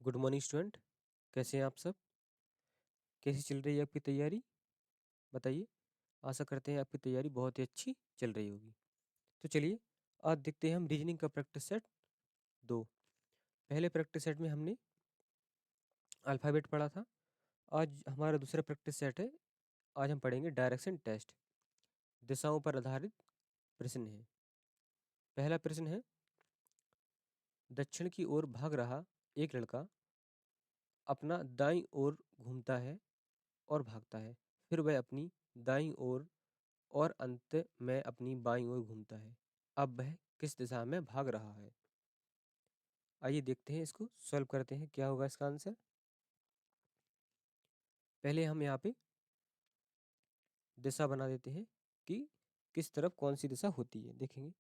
Good morning student. कैसे हैं आप सब? कैसी चल रही है आपकी तैयारी? बताइए। आशा करते हैं आपकी तैयारी बहुत ही अच्छी चल रही होगी। तो चलिए, आज देखते हैं हम रीजनिंग का प्रैक्टिस सेट 2। पहले प्रैक्टिस सेट में हमने अल्फ़ाबेट पढ़ा था। आज हमारा दूसरा प्रैक्टिस सेट है। आज हम पढ़ेंगे डायरेक्शन टेस्ट। दिशाओं पर आधारित प्रश्न है। पहला प्रश्न है, दक्षिण की ओर भाग रहा एक लड़का अपना दाईं ओर घूमता है और भागता है। फिर वह अपनी दाईं ओर और अंत में अपनी बाईं ओर घूमता है। अब वह किस दिशा में भाग रहा है? आइए देखते हैं, इसको सॉल्व करते हैं, क्या होगा इसका आंसर। पहले हम यहाँ पे दिशा बना देते हैं कि किस तरफ कौन सी दिशा होती है। देखेंगे,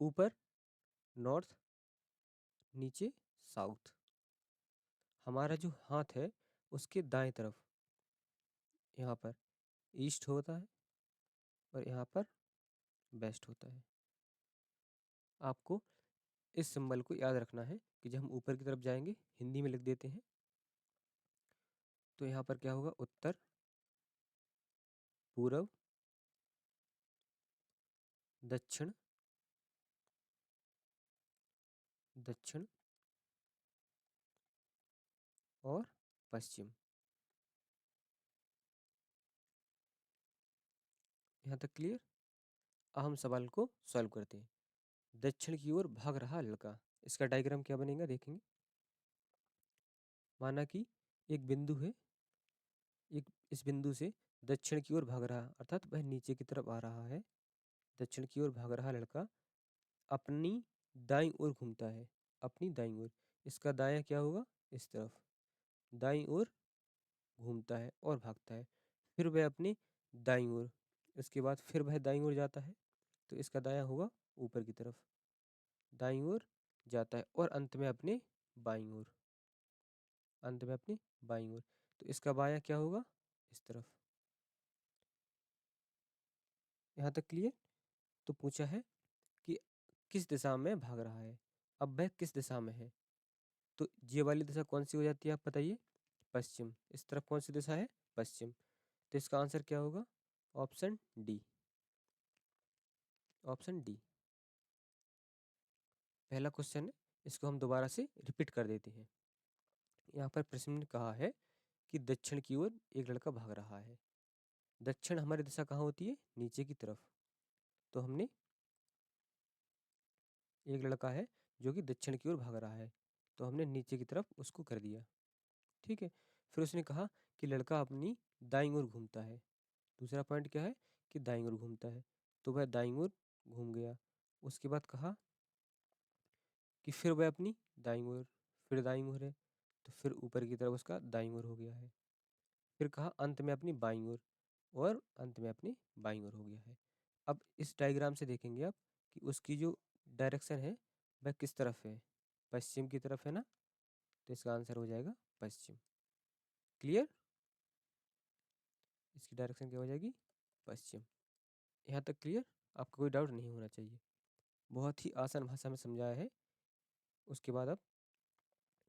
ऊपर नॉर्थ, नीचे साउथ। हमारा जो हाथ है उसके दाएं तरफ यहाँ पर ईस्ट होता है और यहाँ पर वेस्ट होता है। आपको इस सिंबल को याद रखना है कि जब हम ऊपर की तरफ जाएंगे, हिंदी में लिख देते हैं। तो यहाँ पर क्या होगा, उत्तर, पूर्व, दक्षिण, दक्षिण और पश्चिम। यहाँ तक क्लियर? अब हम सवाल को सॉल्व करते हैं। दक्षिण की ओर भाग रहा लड़का, इसका डायग्राम क्या बनेगा देखेंगे। माना कि एक बिंदु है, एक इस बिंदु से दक्षिण की ओर भाग रहा, अर्थात वह नीचे की तरफ आ रहा है। दक्षिण की ओर भाग रहा लड़का अपनी दाईं ओर घूमता है, अपनी दाईं ओर। इसका दायां क्या होगा, इस तरफ दाईं ओर घूमता है और भागता है। फिर वह अपनी दाईं ओर, इसके बाद फिर वह दाईं ओर जाता है, तो इसका दायां होगा ऊपर की तरफ, दाईं ओर जाता है और अंत में अपने बाईं ओर, अंत में अपनी बाईं ओर। तो इसका बायां क्या होगा, इस तरफ। यहाँ तक क्लियर? तो पूछा है कि किस दिशा में भाग रहा है। अब वह किस दिशा में है, तो ये वाली दिशा कौन सी हो जाती है आप बताइए, पश्चिम। इस तरफ कौन सी दिशा है, पश्चिम। तो इसका आंसर क्या होगा, ऑप्शन डी, ऑप्शन डी। पहला क्वेश्चन है, इसको हम दोबारा से रिपीट कर देते हैं। यहाँ पर प्रश्न ने कहा है कि दक्षिण की ओर एक लड़का भाग रहा है। दक्षिण हमारी दिशा कहाँ होती है, नीचे की तरफ। तो हमने, एक लड़का है जो कि दक्षिण की ओर भाग रहा है, तो हमने नीचे की तरफ उसको कर दिया। ठीक है। फिर उसने कहा कि लड़का अपनी दाईं ओर घूमता है। दूसरा पॉइंट क्या है कि दाईं ओर घूमता है, तो वह दाईं ओर घूम गया। उसके बाद कहा कि फिर वह अपनी दाईं ओर, फिर दाईं ओर है, तो फिर ऊपर की तरफ उसका दाईं ओर हो गया है। फिर कहा अंत में अपनी बाईं ओर, और अंत में अपनी बाईं ओर हो गया है। अब इस डायग्राम से देखेंगे आप कि उसकी जो डायरेक्शन है वह किस तरफ है, पश्चिम की तरफ है ना। तो इसका आंसर हो जाएगा पश्चिम। क्लियर? इसकी डायरेक्शन क्या हो जाएगी, पश्चिम। यहाँ तक क्लियर? आपको कोई डाउट नहीं होना चाहिए। बहुत ही आसान भाषा में समझाया है। उसके बाद अब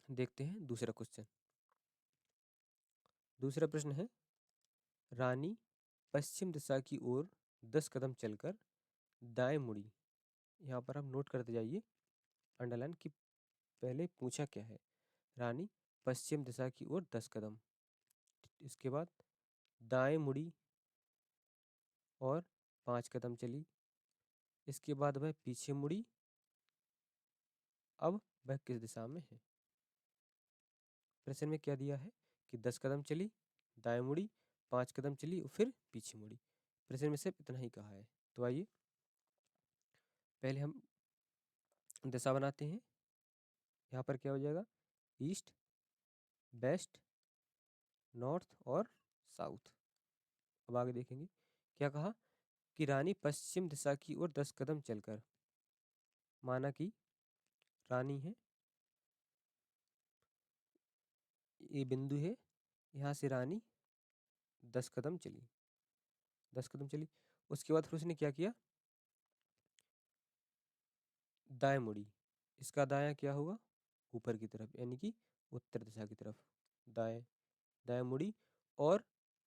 देखते हैं दूसरा क्वेश्चन। दूसरा प्रश्न है, रानी पश्चिम दिशा की ओर 10 कदम चलकर दाएं मुड़ी। यहाँ पर आप नोट करते जाइए, अंडरलाइन, कि पहले पूछा क्या है। रानी पश्चिम दिशा की ओर 10 कदम, इसके बाद दाएं मुड़ी और 5 कदम चली। इसके बाद वह पीछे मुड़ी। अब वह किस दिशा में है? प्रश्न में क्या दिया है कि 10 कदम चली, दाएं मुड़ी, 5 कदम चली और फिर पीछे मुड़ी। प्रश्न में सिर्फ इतना ही कहा है। तो आइए पहले हम दिशा बनाते हैं। यहाँ पर क्या हो जाएगा, ईस्ट, वेस्ट, नॉर्थ और साउथ। अब आगे देखेंगे क्या कहा कि रानी पश्चिम दिशा की ओर 10 कदम चलकर। माना कि रानी है, ये बिंदु है, यहाँ से रानी 10 कदम चली, 10 कदम चली। उसके बाद फिर उसने क्या किया, दाएं मुड़ी। इसका दायां क्या होगा, ऊपर की तरफ, यानी कि उत्तर दिशा की तरफ। दाएं दाएं मुड़ी और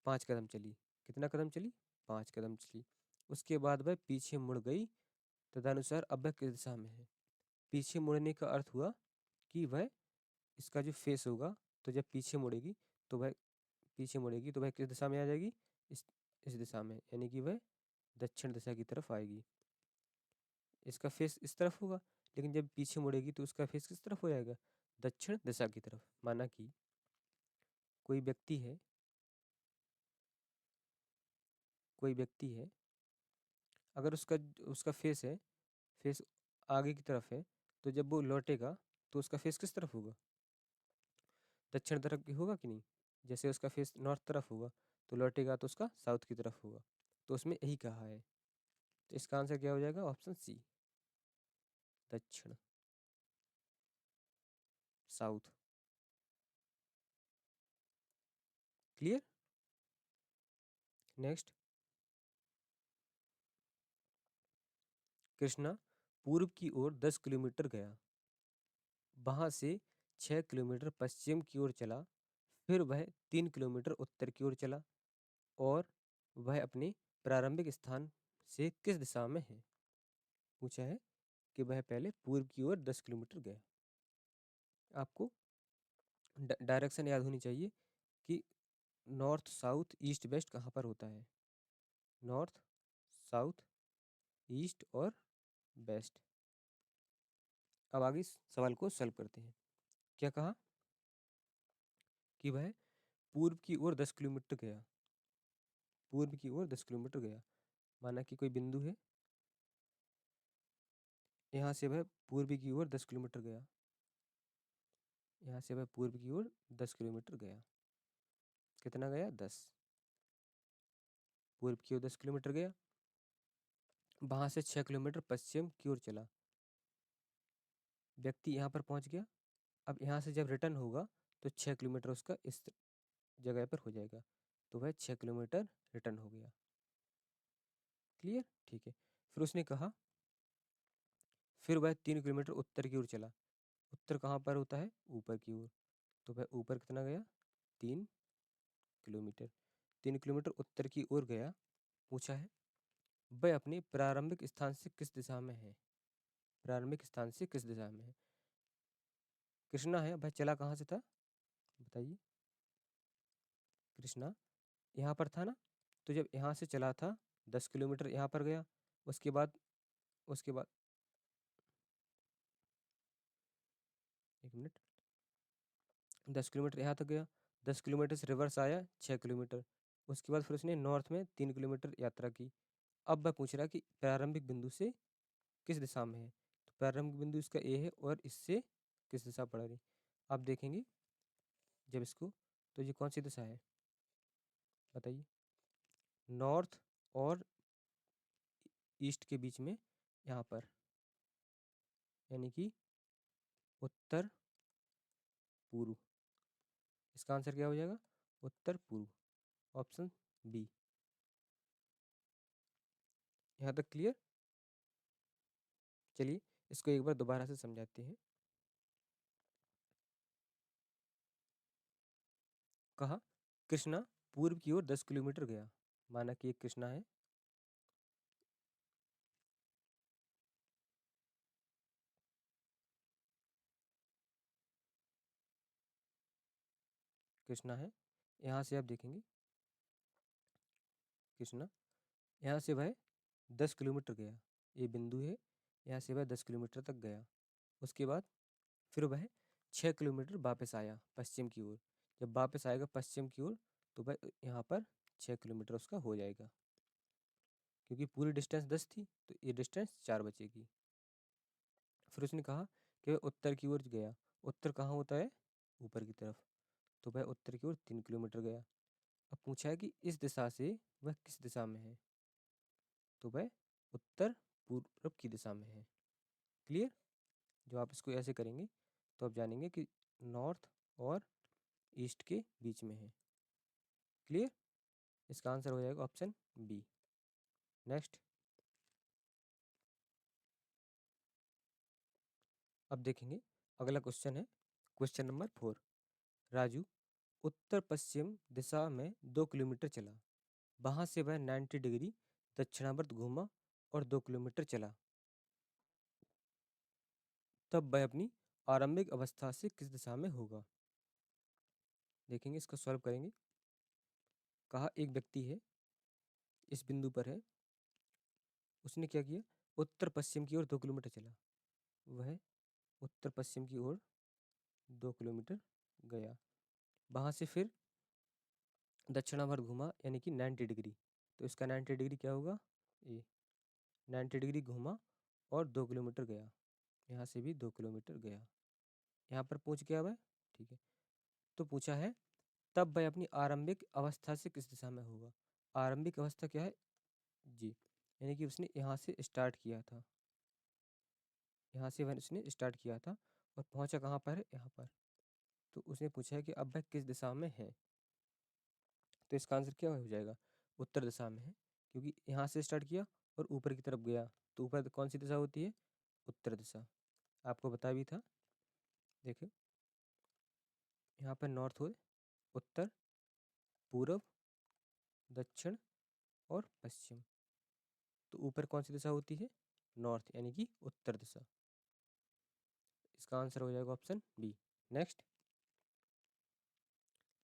5 कदम चली। कितना कदम चली? 5 कदम चली। उसके बाद वह पीछे मुड़ गई। तदनुसार अब वह किस दिशा में है? पीछे मुड़ने का अर्थ हुआ कि वह इसका जो फेस होगा, तो जब पीछे मुड़ेगी तो वह किस दिशा में आ जाएगी? इस दिशा में, यानी कि वह दक्षिण दिशा की तरफ आएगी। इसका फेस इस तरफ होगा, लेकिन जब पीछे मुड़ेगी तो उसका फेस किस तरफ हो जाएगा? दक्षिण दिशा की तरफ। माना कि कोई व्यक्ति है अगर उसका उसका फेस आगे की तरफ है, तो जब वो लौटेगा तो उसका फेस किस तरफ होगा? दक्षिण तरफ की होगा कि नहीं? जैसे उसका फेस नॉर्थ तरफ होगा, तो लौटेगा तो उसका साउथ की तरफ होगा। तो उसमें यही कहा है। तो इसका आंसर क्या हो जाएगा? ऑप्शन सी, दक्षिण, साउथ। क्लियर? नेक्स्ट, कृष्णा पूर्व की ओर 10 किलोमीटर गया। वहां से 6 किलोमीटर पश्चिम की ओर चला। फिर वह 3 किलोमीटर उत्तर की ओर चला और वह अपने प्रारंभिक स्थान से किस दिशा में है? पूछा है कि वह पहले पूर्व की ओर 10 किलोमीटर गया। आपको डायरेक्शन याद होनी चाहिए कि नॉर्थ साउथ ईस्ट वेस्ट कहाँ पर होता है। नॉर्थ साउथ ईस्ट और वेस्ट। अब आगे इस सवाल को सॉल्व करते हैं। क्या कहा? कि वह पूर्व की ओर 10 किलोमीटर गया। पूर्व की ओर 10 किलोमीटर गया, माना कि कोई बिंदु है, यहाँ से वह पूर्व की ओर 10 किलोमीटर गया। यहाँ से वह पूर्व की ओर 10 किलोमीटर गया। कितना गया? 10। पूर्व की ओर 10 किलोमीटर गया। वहाँ से 6 किलोमीटर पश्चिम की ओर चला। व्यक्ति यहाँ पर पहुँच गया। अब यहाँ से जब रिटर्न होगा तो 6 किलोमीटर उसका इस जगह पर हो जाएगा। तो वह 6 किलोमीटर रिटर्न हो गया। क्लियर? ठीक है। फिर उसने कहा, फिर वह 3 किलोमीटर उत्तर की ओर चला। उत्तर कहाँ पर होता है? ऊपर की ओर। तो वह ऊपर कितना गया? 3 किलोमीटर। 3 किलोमीटर उत्तर की ओर गया। पूछा है वह अपने प्रारंभिक स्थान से किस दिशा में है? प्रारंभिक स्थान से किस दिशा में है? कृष्णा है, वह चला कहाँ से था? बताइए। कृष्णा यहाँ पर था ना, तो जब यहाँ से चला था 10 किलोमीटर यहाँ पर गया। उसके बाद 1 मिनट, 10 किलोमीटर यहाँ तक गया। 10 किलोमीटर से रिवर्स आया 6 किलोमीटर। उसके बाद फिर उसने नॉर्थ में 3 किलोमीटर यात्रा की। अब वह पूछ रहा है कि प्रारंभिक बिंदु से किस दिशा में है। तो प्रारंभिक बिंदु इसका ए है और इससे किस दिशा पड़ रही? आप देखेंगे जब इसको, तो ये कौन सी दिशा है? बताइए। नॉर्थ और ईस्ट के बीच में, यहाँ पर, यानी कि उत्तर पूर्व। इसका आंसर क्या हो जाएगा? उत्तर पूर्व, ऑप्शन बी। यहाँ तक क्लियर? चलिए इसको एक बार दोबारा से समझाते हैं। कहा कृष्णा पूर्व की ओर 10 किलोमीटर गया। माना कि एक कृष्णा है। कृष्णा है, यहाँ से आप देखेंगे कृष्णा, यहाँ से वह 10 किलोमीटर गया। ये बिंदु है, यहाँ से वह 10 किलोमीटर तक गया। उसके बाद फिर वह 6 किलोमीटर वापस आया पश्चिम की ओर। जब वापस आएगा पश्चिम की ओर, तो वह यहाँ पर 6 किलोमीटर उसका हो जाएगा। क्योंकि पूरी डिस्टेंस 10 थी, तो ये डिस्टेंस 4 बचेगी। फिर उसने कहा कि वह उत्तर की ओर गया। उत्तर कहाँ होता है? ऊपर की तरफ। तो वह उत्तर की ओर 3 किलोमीटर गया। अब पूछा है कि इस दिशा से वह किस दिशा में है? तो वह उत्तर पूर्व की दिशा में है। क्लियर? जो आप इसको ऐसे करेंगे तो आप जानेंगे कि नॉर्थ और ईस्ट के बीच में है। क्लियर? इसका आंसर हो जाएगा ऑप्शन बी। नेक्स्ट, अब देखेंगे अगला क्वेश्चन है क्वेश्चन नंबर 4। राजू उत्तर पश्चिम दिशा में 2 किलोमीटर चला। वहां से वह 90 डिग्री दक्षिणावर्त घूमा और 2 किलोमीटर चला। तब वह अपनी आरंभिक अवस्था से किस दिशा में होगा? देखेंगे, इसको सॉल्व करेंगे। कहा एक व्यक्ति है, इस बिंदु पर है, उसने क्या किया, उत्तर पश्चिम की ओर 2 किलोमीटर चला। वह उत्तर पश्चिम की ओर 2 किलोमीटर गया। वहां से फिर दक्षिणावर्त घूमा, यानी कि 90 डिग्री। तो इसका 90 डिग्री क्या होगा? ए 90 डिग्री घूमा और 2 किलोमीटर गया। यहाँ से भी 2 किलोमीटर गया। यहाँ पर पूछ गया वह, ठीक है। तो पूछा है तब वह अपनी आरंभिक अवस्था से किस दिशा में होगा। आरंभिक अवस्था क्या है जी, यानी कि उसने यहाँ से स्टार्ट किया था, यहाँ से वह उसने स्टार्ट किया था और पहुँचा कहाँ पर है, यहाँ पर। तो उसने पूछा है कि अब वह किस दिशा में है। तो इसका आंसर क्या हो जाएगा? उत्तर दिशा में है, क्योंकि यहाँ से स्टार्ट किया और ऊपर की तरफ गया। तो ऊपर कौन सी दिशा होती है? उत्तर दिशा। आपको बता भी था, देखो यहाँ पर नॉर्थ हो, उत्तर, पूर्व, दक्षिण और पश्चिम। तो ऊपर कौन सी दिशा होती है? नॉर्थ, यानी कि उत्तर दिशा। इसका आंसर हो जाएगा ऑप्शन बी। नेक्स्ट,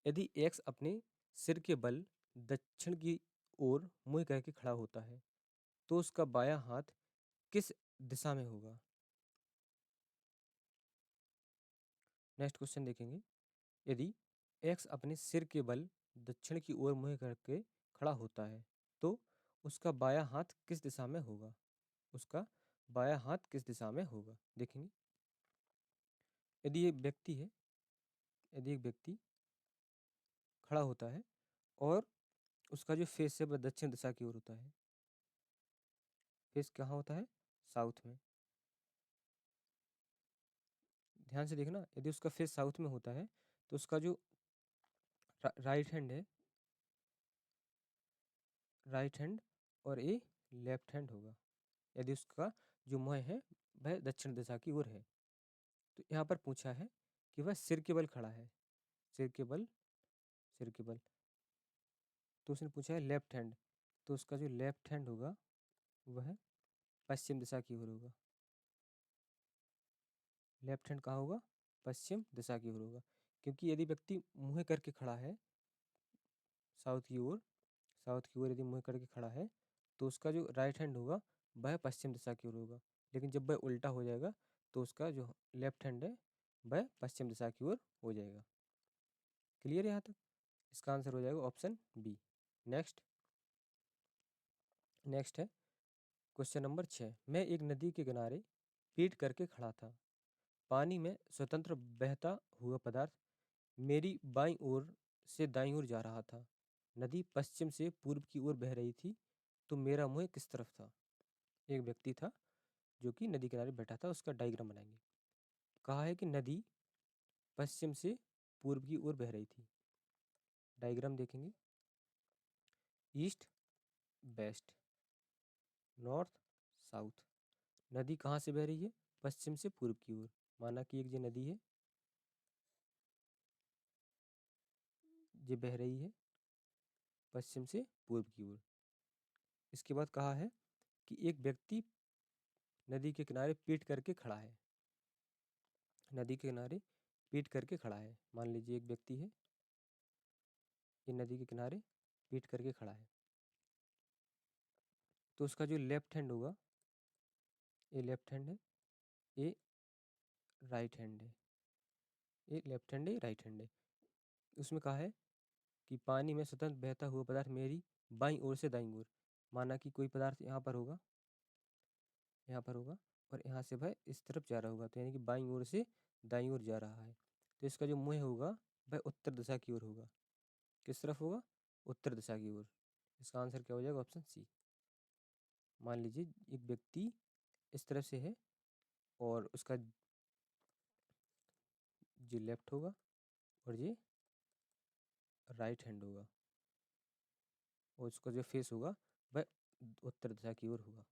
यदि एक्स अपने सिर के बल दक्षिण की ओर मुंह करके खड़ा होता है तो उसका बायां हाथ किस दिशा में होगा? नेक्स्ट क्वेश्चन देखेंगे। यदि एक्स अपने सिर के बल दक्षिण की ओर मुंह करके खड़ा होता है तो उसका बायां हाथ किस दिशा में होगा? उसका बायां हाथ किस दिशा में होगा? देखेंगे, यदि एक व्यक्ति है, यदि एक व्यक्ति खड़ा होता है और उसका जो फेस है वह दक्षिण दिशा की ओर होता है। फेस कहाँ होता है? साउथ में। ध्यान से देखना, यदि उसका फेस साउथ में होता है तो उसका जो राइट हैंड है, राइट हैंड और ए लेफ्ट हैंड होगा। यदि उसका जो मुंह है वह दक्षिण दिशा की ओर है। तो यहाँ पर पूछा है कि वह सिर के बल खड़ा है, सिर के बल, सिर के बल। तो उसने पूछा है लेफ्ट हैंड, तो उसका जो लेफ्ट हैंड होगा वह पश्चिम दिशा की ओर होगा। लेफ्ट हैंड कहाँ होगा? पश्चिम दिशा की ओर होगा, क्योंकि यदि व्यक्ति मुंह करके खड़ा है साउथ की ओर, साउथ की ओर यदि मुंह करके खड़ा है तो उसका जो राइट हैंड होगा वह पश्चिम दिशा की ओर होगा। लेकिन जब वह उल्टा हो जाएगा तो उसका जो लेफ्ट हैंड है वह पश्चिम दिशा की ओर हो जाएगा। क्लियर है यहाँ तक? इसका आंसर हो जाएगा ऑप्शन बी। नेक्स्ट, नेक्स्ट है क्वेश्चन नंबर 6। मैं एक नदी के किनारे पीट करके खड़ा था। पानी में स्वतंत्र बहता हुआ पदार्थ मेरी बाईं ओर से दाईं ओर जा रहा था। नदी पश्चिम से पूर्व की ओर बह रही थी, तो मेरा मुंह किस तरफ था? एक व्यक्ति था जो कि नदी किनारे बैठा था, उसका डायग्राम बनाएंगे। कहा है कि नदी पश्चिम से पूर्व की ओर बह रही थी। डायग्राम देखेंगे, ईस्ट, वेस्ट, नॉर्थ, साउथ। नदी कहाँ से बह रही है? पश्चिम से पूर्व की ओर। माना कि एक ये नदी है, ये बह रही है पश्चिम से पूर्व की ओर। इसके बाद कहा है कि एक व्यक्ति नदी के किनारे पीट करके खड़ा है। नदी के किनारे पीट करके खड़ा है। मान लीजिए एक व्यक्ति है, ये नदी के किनारे पीट करके खड़ा है। तो उसका जो लेफ्ट हैंड होगा, ये लेफ्ट हैंड है, ये राइट हैंड है, ये लेफ्ट हैंड है, राइट हैंड है। उसमें कहा है कि पानी में स्वतंत्र बहता हुआ पदार्थ मेरी बाईं ओर से दाईं ओर। माना कि कोई पदार्थ यहाँ पर होगा, यहाँ पर होगा, और यहाँ से वह इस तरफ जा रहा होगा, तो यानी कि बाईं ओर से दाईं ओर जा रहा है। तो इसका जो मुंह होगा वह उत्तर दिशा की ओर होगा। किस तरफ होगा? उत्तर दिशा की ओर। इसका आंसर क्या हो जाएगा? Option C. मान लीजिए एक व्यक्ति इस तरफ से है और उसका ये लेफ्ट होगा और ये राइट हैंड होगा, और उसका जो फेस होगा वह उत्तर दिशा की ओर होगा।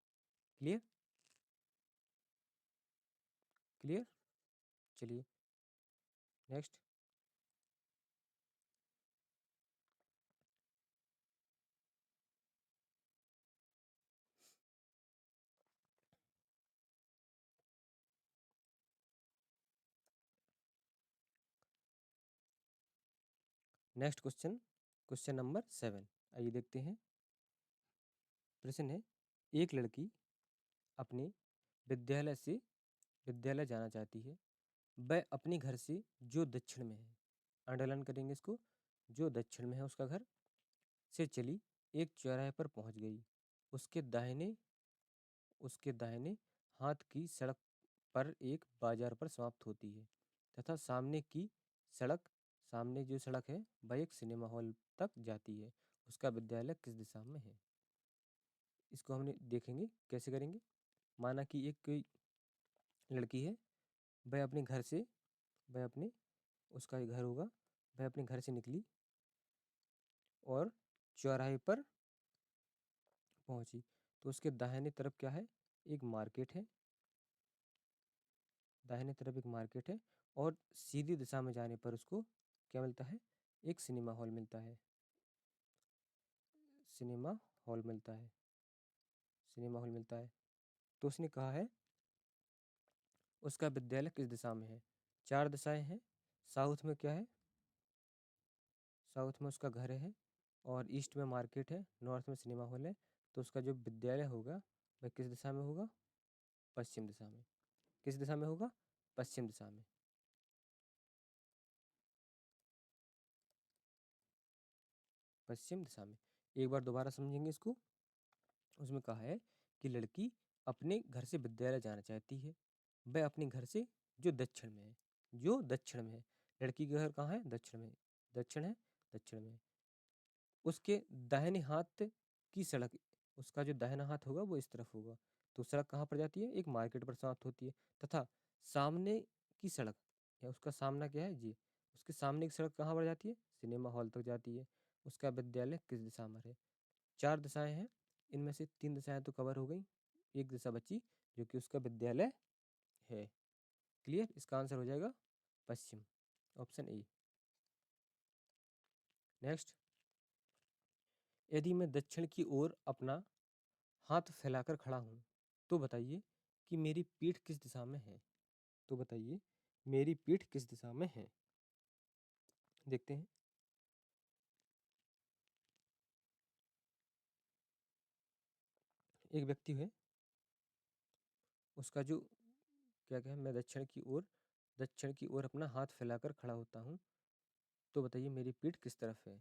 क्लियर? क्लियर? चलिए next. Next question, question number 7, आइए देखते हैं। प्रश्न है, एक लड़की अपने विद्यालय जाना चाहती है। वह अपने घर से जो दक्षिण में है, अंडरलाइन करेंगे इसको, जो दक्षिण में है उसका घर से चली, एक चौराहे पर पहुंच गई। उसके दाहिने उसके दाहिने हाथ की सड़क पर एक बाजार पर समाप्त होती है तथा सड़क सामने जो सड़क है वह एक सिनेमा हॉल तक जाती है। उसका विद्यालय किस दिशा में है? इसको हमने देखेंगे कैसे करेंगे। माना कि एक कोई लड़की है, वह अपने घर से वह अपने उसका एक घर होगा, वह अपने घर से निकली और चौराहे पर पहुंची। तो उसके दाहिने तरफ क्या है? एक मार्केट है, दाहिने तरफ एक मार्केट है और सीधी दिशा में जाने पर उसको क्या मिलता है? एक सिनेमा हॉल मिलता है, सिनेमा हॉल मिलता है, सिनेमा हॉल मिलता है। तो उसने कहा है उसका विद्यालय किस दिशा में है? चार दिशाएं हैं। साउथ में क्या है? साउथ में उसका घर है और ईस्ट में मार्केट है, नॉर्थ में सिनेमा हॉल है। तो उसका जो विद्यालय होगा वह किस दिशा में होगा? पश्चिम दिशा में। किस दिशा में होगा? पश्चिम दिशा में। पश्चिम दिशा में। एक बार दोबारा समझेंगे इसको। उसमें कहा है कि लड़की अपने घर से विद्यालय जाना चाहती है। वह अपने घर से जो दक्षिण में है, जो दक्षिण में है, लड़की का घर कहाँ है? दक्षिण में। दक्षिण है, दक्षिण में। उसके दाहिने हाथ की सड़क, उसका जो दाहिना हाथ होगा वो इस तरफ होगा। तो सड़क कहाँ पर जाती है? एक मार्केट पर समाप्त होती है तथा सामने की सड़क या उसका सामना क्या है जी, उसके सामने की सड़क कहाँ पर जाती है? सिनेमा हॉल तक जाती है। उसका विद्यालय किस दिशा में है? चार दिशाएं हैं, इनमें से तीन दिशाएं तो कवर हो गई, एक दिशा बची जो कि उसका विद्यालय है। क्लियर? इसका आंसर हो जाएगा पश्चिम, ऑप्शन ए। नेक्स्ट, यदि मैं दक्षिण की ओर अपना हाथ फैलाकर खड़ा हूं तो बताइए कि मेरी पीठ किस दिशा में है? तो बताइए मेरी पीठ किस दिशा में है? देखते हैं। एक व्यक्ति है, उसका जो क्या क्या है, मैं दक्षिण की ओर अपना हाथ फैलाकर खड़ा होता हूँ तो बताइए मेरी पीठ किस तरफ है?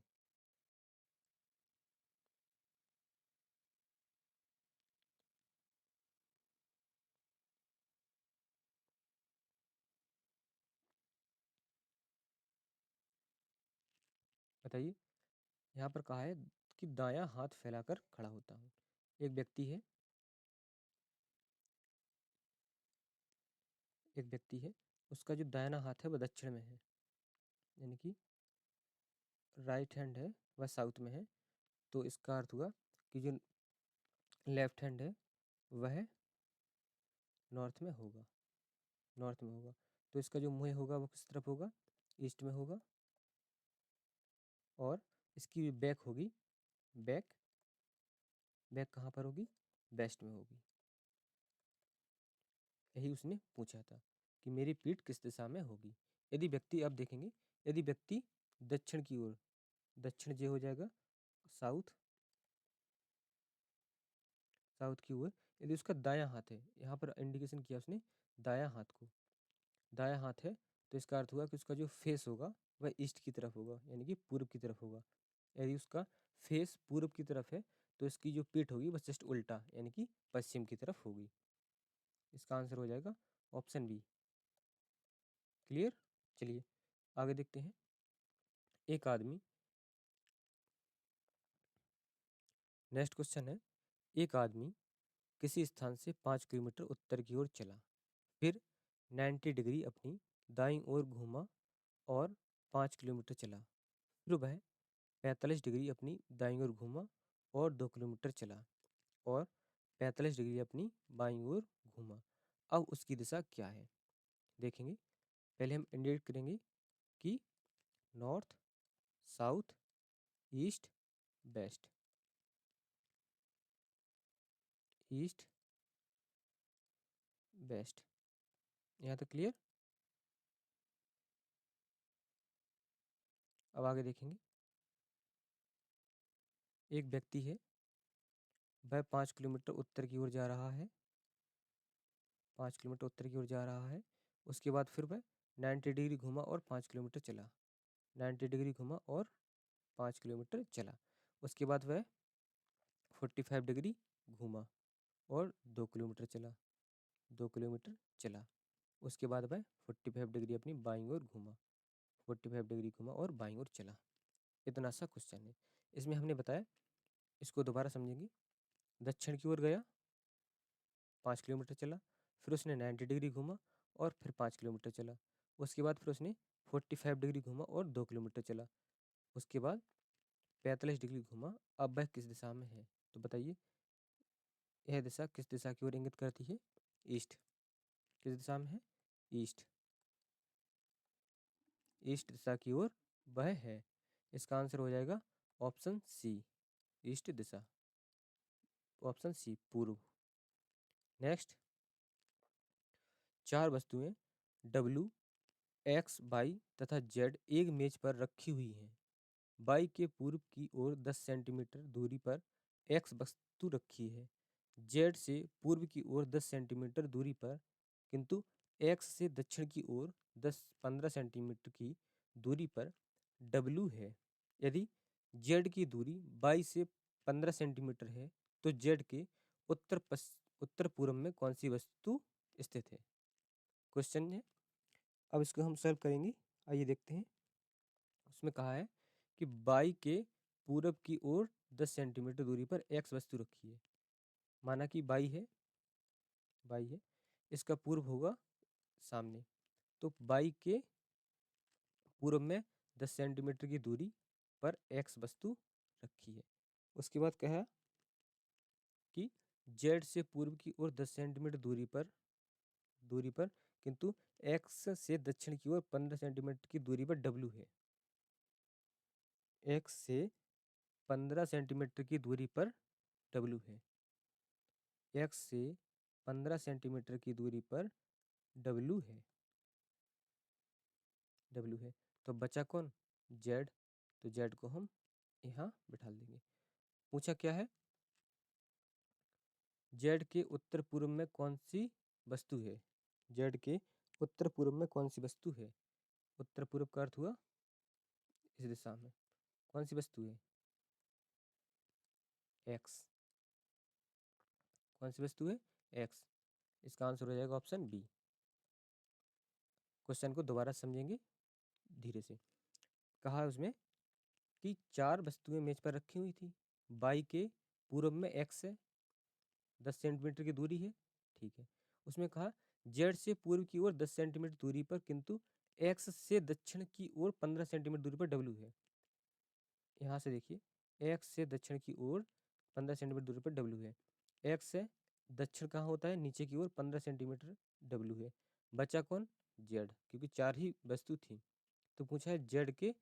बताइए। यहाँ पर कहा है कि दायां हाथ फैलाकर खड़ा होता हूँ। एक व्यक्ति है, एक व्यक्ति है, उसका जो दाहिना हाथ है वह दक्षिण में है, यानी कि राइट हैंड है वह साउथ में है। तो इसका अर्थ हुआ कि जो लेफ्ट हैंड है वह नॉर्थ में होगा, नॉर्थ में होगा। तो इसका जो मुंह होगा वो किस तरफ होगा? ईस्ट में होगा। और इसकी बैक होगी, बैक बैक कहाँ पर होगी? वेस्ट में होगी। यही उसने पूछा था कि मेरी पीठ किस दिशा में होगी। यदि व्यक्ति, अब देखेंगे, यदि व्यक्ति दक्षिण की ओर, दक्षिण जो हो जाएगा साउथ, साउथ की ओर, यदि उसका दायां हाथ है, यहाँ पर इंडिकेशन किया उसने दायां हाथ को, दायां हाथ है, तो इसका अर्थ हुआ कि उसका जो फेस होगा वह ईस्ट की तरफ होगा, यानी कि पूर्व की तरफ होगा। यदि उसका फेस पूर्व की तरफ है तो इसकी जो पीठ होगी बस जस्ट उल्टा, यानी कि पश्चिम की तरफ होगी। इसका आंसर हो जाएगा ऑप्शन बी। क्लियर? चलिए आगे देखते हैं। एक आदमी, नेक्स्ट क्वेश्चन है, एक आदमी किसी स्थान से 5 किलोमीटर उत्तर की ओर चला, फिर 90 डिग्री अपनी दाईं ओर घूमा और 5 किलोमीटर चला। फिर वह 45 डिग्री अपनी दाईं ओर घूमा और 2 किलोमीटर चला और 45 डिग्री अपनी बाईं ओर घूमा। अब उसकी दिशा क्या है? देखेंगे। पहले हम इंडिकेट करेंगे कि north, south, east, west, east, west. यहाँ तक क्लियर? अब आगे देखेंगे। एक व्यक्ति है, वह 5 किलोमीटर उत्तर की ओर जा रहा है। 5 किलोमीटर उत्तर की ओर जा रहा है। उसके बाद फिर वह 90 डिग्री घूमा और 5 किलोमीटर चला। 90 डिग्री घूमा और 5 किलोमीटर चला। उसके बाद वह 45 डिग्री घूमा और 2 किलोमीटर चला। 2 किलोमीटर चला। उसके बाद वह 45 डिग्री अपनी बाईं ओर घूमा। 45 डिग्री घूमा और बाईं ओर चला। इतना सा क्वेश्चन है। इसमें हमने बताया, इसको दोबारा समझेंगे। दक्षिण की ओर गया, 5 किलोमीटर चला, फिर उसने 90 डिग्री घूमा और फिर 5 किलोमीटर चला। उसके बाद फिर उसने 45 डिग्री घूमा और 2 किलोमीटर चला। उसके बाद 45 डिग्री घूमा। अब वह किस दिशा में है? तो बताइए, यह दिशा किस दिशा की ओर इंगित करती है? ईस्ट। किस दिशा में है? ईस्ट। ईस्ट दिशा की ओर वह है। इसका आंसर हो जाएगा ऑप्शन सी, ईस्ट दिशा। ऑप्शन सी, पूर्व। नेक्स्ट, 4 वस्तुएं डब्ल्यू, एक्स, वाई तथा जेड एक मेज पर रखी हुई हैं। वाई के पूर्व की ओर 10 सेंटीमीटर दूरी पर एक्स वस्तु रखी है। जेड से पूर्व की ओर 10 सेंटीमीटर दूरी पर, किंतु एक्स से दक्षिण की ओर 10-15 सेंटीमीटर की दूरी पर डब्ल्यू है। यदि जेड की दूरी वाई से 15 सेंटीमीटर है, तो जेड के उत्तर पूर्व में कौन सी वस्तु स्थित है? क्वेश्चन है। अब इसको हम सॉल्व करेंगे। आइए देखते हैं। उसमें कहा है कि बाई के पूरब की ओर 10 सेंटीमीटर दूरी पर एक्स वस्तु रखी है। माना कि बाई है, बाई है, इसका पूर्व होगा सामने, तो बाई के पूर्व में 10 सेंटीमीटर की दूरी पर एक्स वस्तु रखी है। उसके बाद कहा कि जेड से पूर्व की ओर 10 सेंटीमीटर दूरी पर किंतु एक्स से दक्षिण की ओर 15 सेंटीमीटर की दूरी पर डब्ल्यू है। एक्स से 15 सेंटीमीटर की दूरी पर डब्ल्यू है। एक्स से 15 सेंटीमीटर की दूरी पर डब्ल्यू है। डब्ल्यू है, तो बचा कौन? जेड। तो जेड को हम यहाँ बिठा देंगे। पूछा क्या है? जेड के उत्तर पूर्व में कौन सी वस्तु है? जेड के उत्तर पूर्व में कौन सी वस्तु है? उत्तर पूर्व का अर्थ हुआ इस दिशा में। कौन सी वस्तु है? एक्स। कौन सी वस्तु है? एक्स। इसका आंसर हो जाएगा ऑप्शन बी। क्वेश्चन को दोबारा समझेंगे धीरे से। कहा उसमें कि 4 वस्तुएं मेज पर रखी हुई थी। बाई के पूर्व में एक्स है, 10 सेंटीमीटर की दूरी है, ठीक है। उसमें कहा जेड से पूर्व की ओर 10 सेंटीमीटर दूरी पर, किंतु एक्स से दक्षिण की ओर 15 सेंटीमीटर दूरी पर डब्ल्यू है। यहाँ से देखिए, एक्स से दक्षिण की ओर 15 सेंटीमीटर दूरी पर डब्ल्यू है। एक्स से दक्षिण कहाँ होता है? नीचे की ओर 15 सेंटीमीटर डब्ल्यू है। बचा कौन? जेड, क्योंकि 4 ही वस्तु थी। तो पूछा है जेड के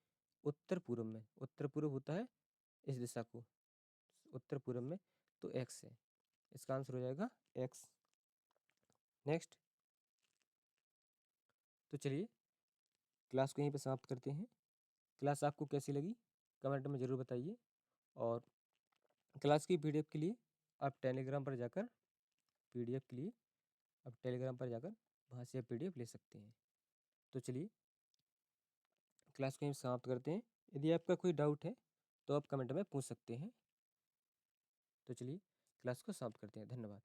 उत्तर पूर्व में। उत्तर पूर्व होता है इस दिशा को, उत्तर पूर्व में, तो एक्स है। इसका आंसर हो जाएगा एक्स। नेक्स्ट, तो चलिए क्लास को यहीं पर समाप्त करते हैं। क्लास आपको कैसी लगी कमेंट में ज़रूर बताइए। और क्लास की पीडीएफ के लिए आप टेलीग्राम पर जाकर पीडीएफ के लिए आप टेलीग्राम पर जाकर वहाँ से आप पीडीएफ ले सकते हैं। तो चलिए क्लास को यहीं समाप्त करते हैं। यदि आपका कोई डाउट है तो आप कमेंट में पूछ सकते हैं। तो चलिए क्लास को समाप्त करते हैं। धन्यवाद।